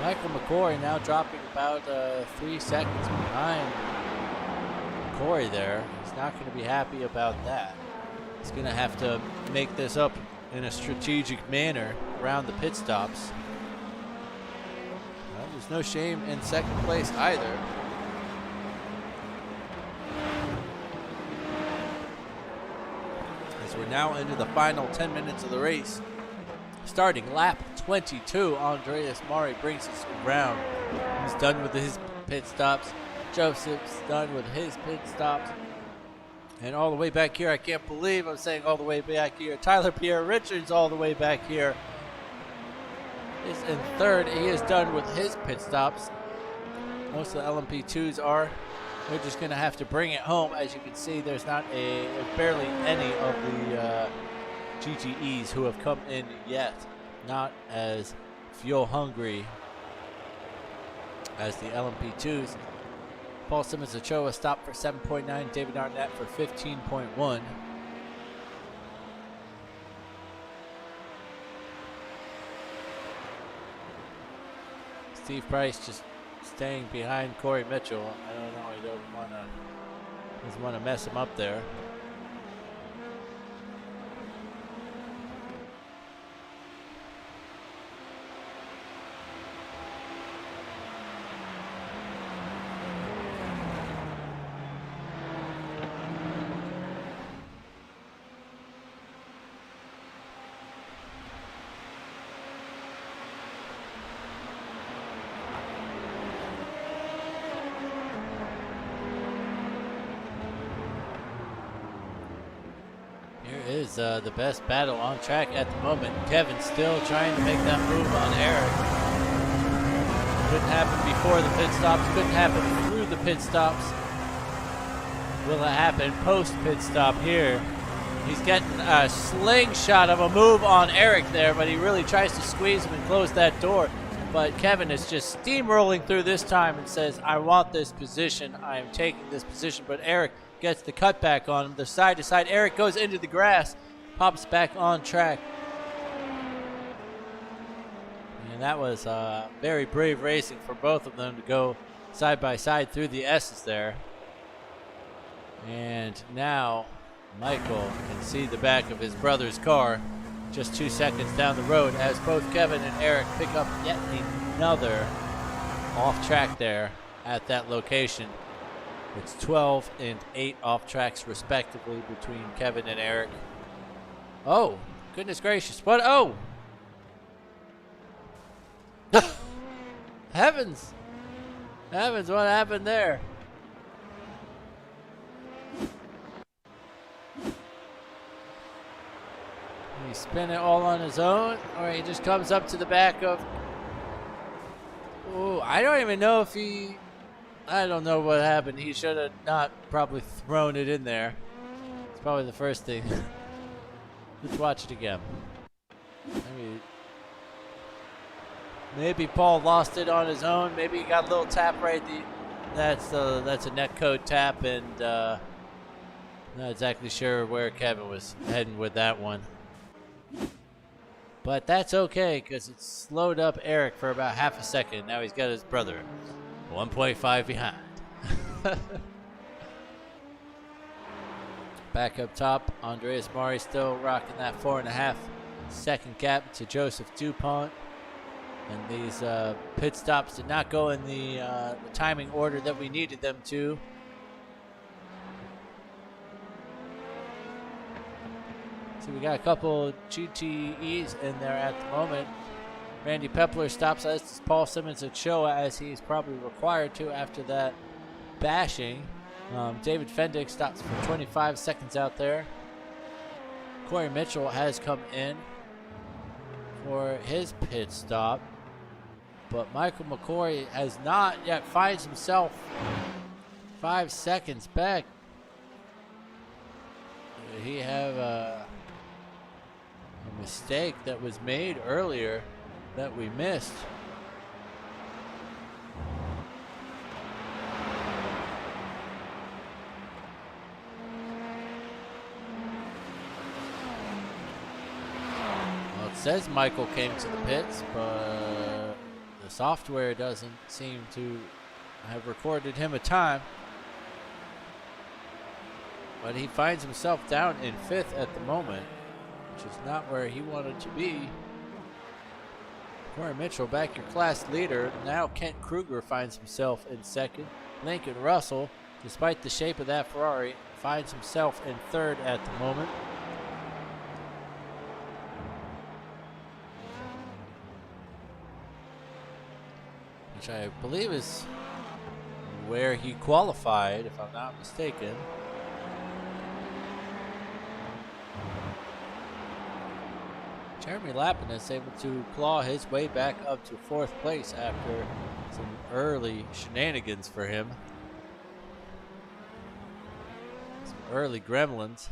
Michael McCoy now dropping about 3 seconds behind Corey there. He's not going to be happy about that. He's going to have to make this up in a strategic manner around the pit stops. Well, there's no shame in second place either. As we're now into the final 10 minutes of the race. Starting lap 22, Andreas Mari brings us around. He's done with his pit stops. Joseph's done with his pit stops. And all the way back here, I can't believe I'm saying all the way back here. Tyler Pierre Richards all the way back here is in third. He is done with his pit stops. Most of the LMP2s are. They're just going to have to bring it home. As you can see, there's barely any of the GTEs who have come in yet. Not as fuel hungry as the LMP2s. Paul Simmons Ochoa stopped for 7.9. David Arnett for 15.1. Steve Price just staying behind Corey Mitchell. I don't know. He doesn't want to mess him up there. Is the best battle on track at the moment. Kevin still trying to make that move on Eric. Couldn't happen before the pit stops. Couldn't happen through the pit stops. Will it happen post pit stop here? He's getting a slingshot of a move on Eric there, but he really tries to squeeze him and close that door. But Kevin is just steamrolling through this time and says, I want this position. I am taking this position. But Eric gets the cutback on him. The side to side. Eric goes into the grass, pops back on track. And that was very brave racing for both of them to go side by side through the S's there. And now Michael can see the back of his brother's car just 2 seconds down the road as both Kevin and Eric pick up yet another off track there at that location. It's 12 and 8 off tracks respectively between Kevin and Eric. Oh, goodness gracious. What? Oh! Heavens! Heavens, what happened there? He spin it all on his own, or he just comes up to the back of... Oh, I don't even know if he... I don't know what happened. He should have not probably thrown it in there. It's probably the first thing. Let's watch it again. Maybe Paul lost it on his own. Maybe he got a little tap right. That's a net code tap, and not exactly sure where Kevin was heading with that one. But that's okay, because it slowed up Eric for about half a second. Now he's got his brother 1.5 behind. Back up top, Andreas Mari still rocking that 4.5 second gap to Joseph DuPont. And these pit stops did not go in the timing order that we needed them to. So we got a couple GTEs in there at the moment. Randy Pepler stops as Paul Simmons at Showa, as he's probably required to after that bashing. David Fendick stops for 25 seconds out there. Corey Mitchell has come in for his pit stop, but Michael McCoy has not yet, finds himself 5 seconds back. He have a mistake that was made earlier that we missed. Well, it says Michael came to the pits, but the software doesn't seem to have recorded him a time. But he finds himself down in 5th at the moment, which is not where he wanted to be. Corey Mitchell, back your class leader. Now Kent Kruger finds himself in 2nd. Lincoln Russell, despite the shape of that Ferrari, finds himself in 3rd at the moment. Which I believe is where he qualified, if I'm not mistaken. Jeremy Lappin is able to claw his way back up to 4th place after some early shenanigans for him. Some early gremlins.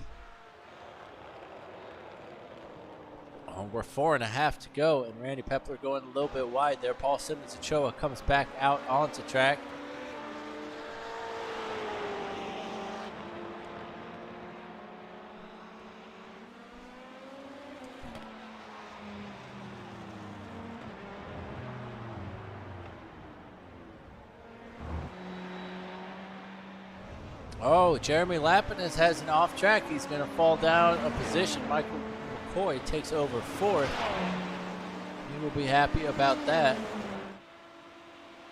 Oh, we're 4.5 to go, and Randy Pepler going a little bit wide there. Paul Simmons Ochoa comes back out onto track. Oh, Jeremy Lappin has an off track. He's going to fall down a position. Michael McCoy takes over 4th. He will be happy about that.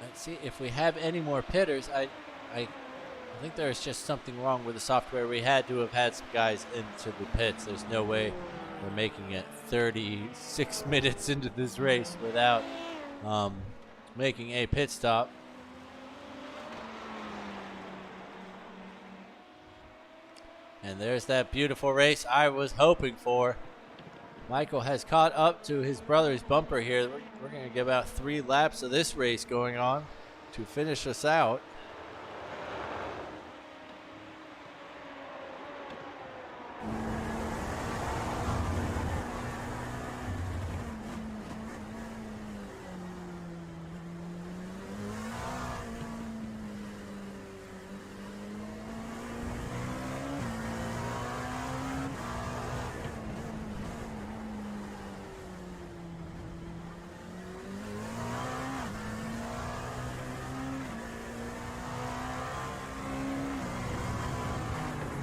Let's see if we have any more pitters. I think there's just something wrong with the software. We had to have had some guys into the pits. There's no way we're making it 36 minutes into this race without making a pit stop. And there's that beautiful race I was hoping for. Michael has caught up to his brother's bumper here. We're going to get about 3 laps of this race going on to finish us out.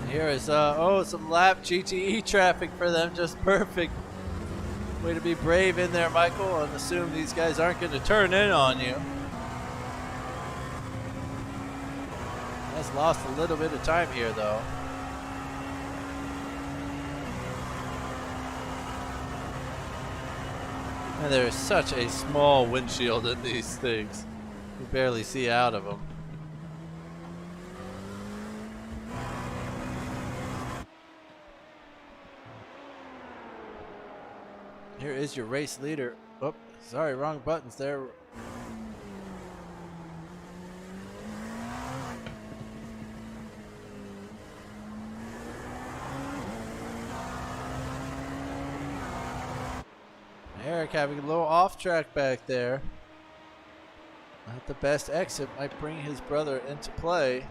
Here is, some lap GTE traffic for them, just perfect. Way to be brave in there, Michael, and assume these guys aren't going to turn in on you. Has lost a little bit of time here, though. And there's such a small windshield in these things. You barely see out of them. Here is your race leader. Oh, sorry, wrong buttons there. Eric having a little off track back there. Not the best exit, might bring his brother into play.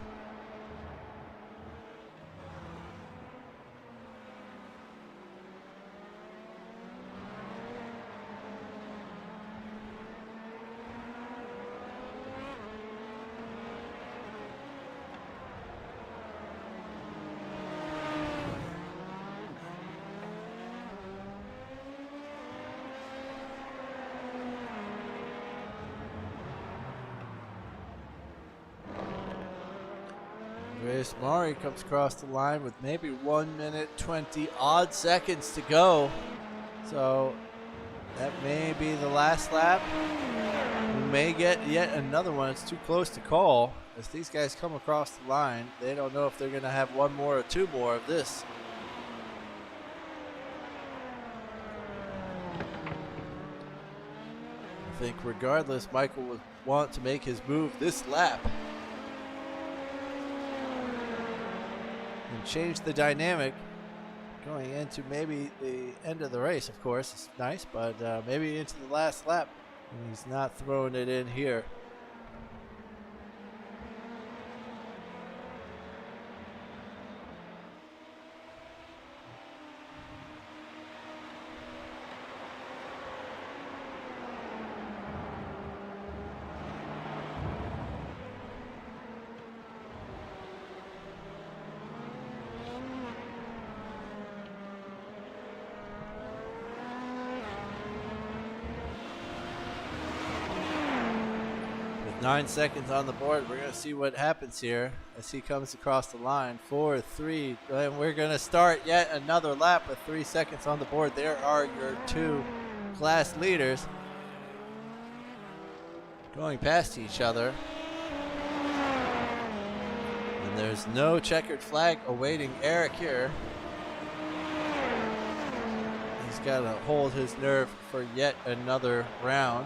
Mari comes across the line with maybe 1 minute 20 odd seconds to go. So that may be the last lap. We may get yet another one. It's too close to call. As these guys come across the line, they don't know if they're going to have 1 more or 2 more of this. I think regardless, Michael would want to make his move this lap and change the dynamic going into maybe the end of the race. Of course, it's nice, but maybe into the last lap. And he's not throwing it in here. With 9 seconds on the board, we're going to see what happens here as he comes across the line. 4, 3, and we're going to start yet another lap with 3 seconds on the board. There are your 2 class leaders going past each other. And there's no checkered flag awaiting Eric here. He's got to hold his nerve for yet another round.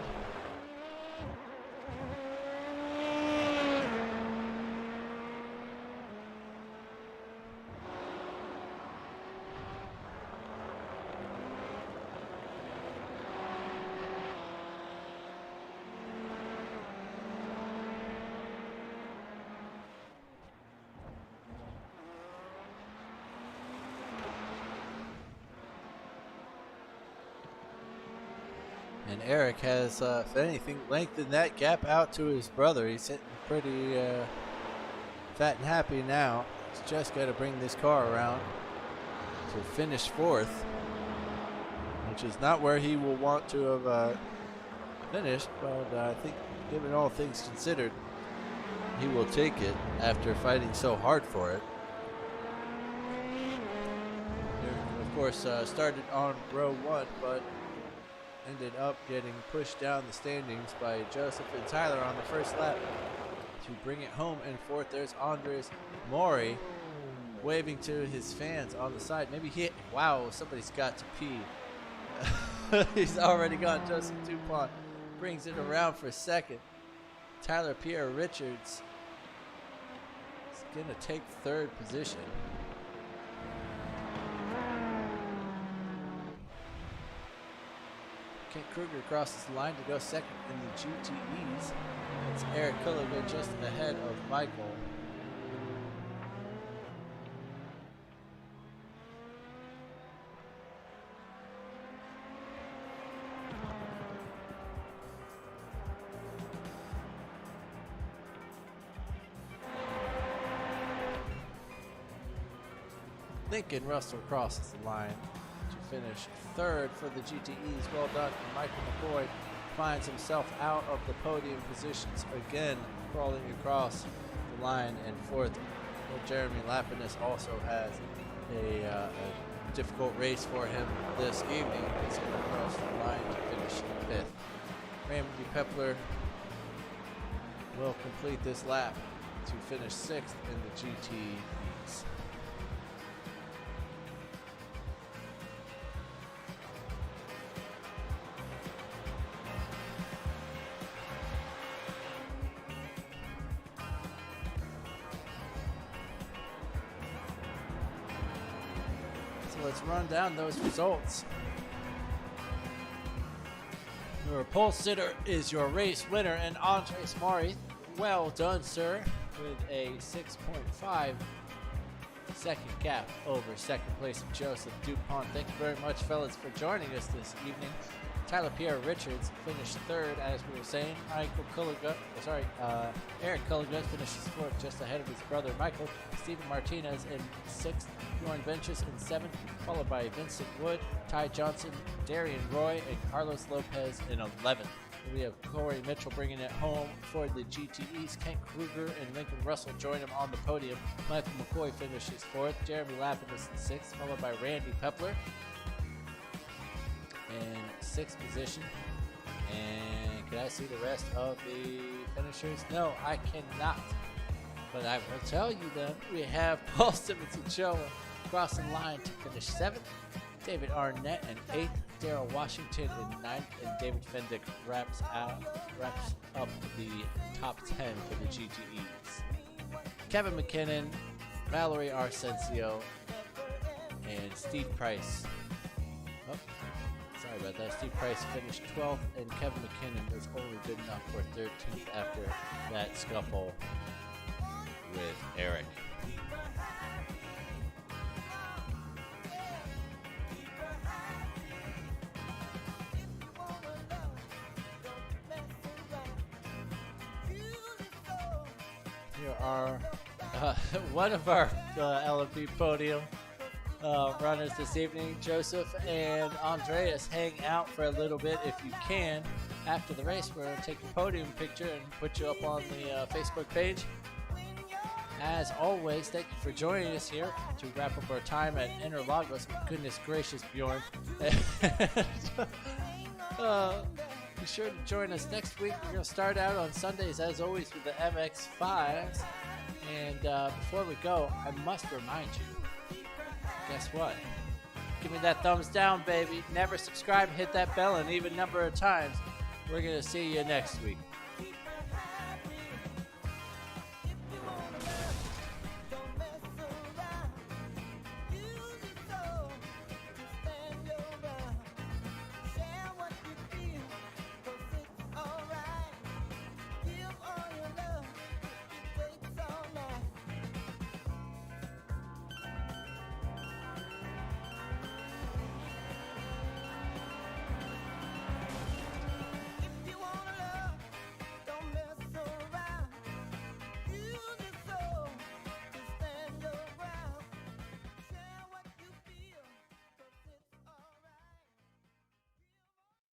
And Eric has, if anything, lengthened that gap out to his brother. He's sitting pretty fat and happy now. He's just got to bring this car around to finish 4th, which is not where he will want to have finished, but I think given all things considered, he will take it after fighting so hard for it. Of course, started on row 1, but ended up getting pushed down the standings by Joseph and Tyler on the first lap to bring it home in 4th. There's Andres Mori waving to his fans on the side. Maybe wow, somebody's got to pee. He's already gone. Joseph Dupont brings it around for second. Tyler Pierre Richards is going to take third position. Kent Kruger crosses the line to go second in the GTEs. It's Eric Kulliger just ahead of Michael. Lincoln Russell crosses the line to finish third for the GTEs. Well done. And Michael McCoy finds himself out of the podium positions again, crawling across the line in fourth. Well, Jeremy Lapidus also has a difficult race for him this evening. He's going to cross the line to finish fifth. Randy Pepler will complete this lap to finish sixth in the GTEs. Let's run down those results. Your pole sitter is your race winner, and Andres Mari. Well done, sir, with a 6.5 second gap over second place of Joseph Dupont. Thank you very much, fellas, for joining us this evening. Tyler Pierre Richards finished third, as we were saying. Eric Kulliger finishes fourth, just ahead of his brother Michael. Steven Martinez in sixth. Bjorn Benches in seventh, followed by Vincent Wood, Ty Johnson, Darian Roy, and Carlos Lopez in 11th. We have Corey Mitchell bringing it home for the GTEs. Kent Kruger and Lincoln Russell join him on the podium. Michael McCoy finishes fourth. Jeremy Lapidus in sixth, followed by Randy Pepler in sixth position. And can I see the rest of the finishers? No, I cannot. But I will tell you that we have Paul Simmons and Joe crossing line to finish seventh. David Arnett in eighth. Darrell Washington in ninth. And David Fendick wraps up the top 10 for the GTEs. Kevin McKinnon, Valerie Arsencio, and Steve Price. Oh, sorry about that. Steve Price finished 12th, and Kevin McKinnon was only good enough for 13th after that scuffle with Eric. Here are one of our LMP podium runners this evening. Joseph and Andreas hang out for a little bit if you can. After the race, we're going to take a podium picture and put you up on the Facebook page. As always, thank you for joining us here to wrap up our time at Interlagos. Goodness gracious, Bjorn. Be sure to join us next week. We're going to start out on Sundays, as always, with the MX-5s. And before we go, I must remind you, guess what? Give me that thumbs down, baby. Never subscribe, hit that bell an even number of times. We're going to see you next week.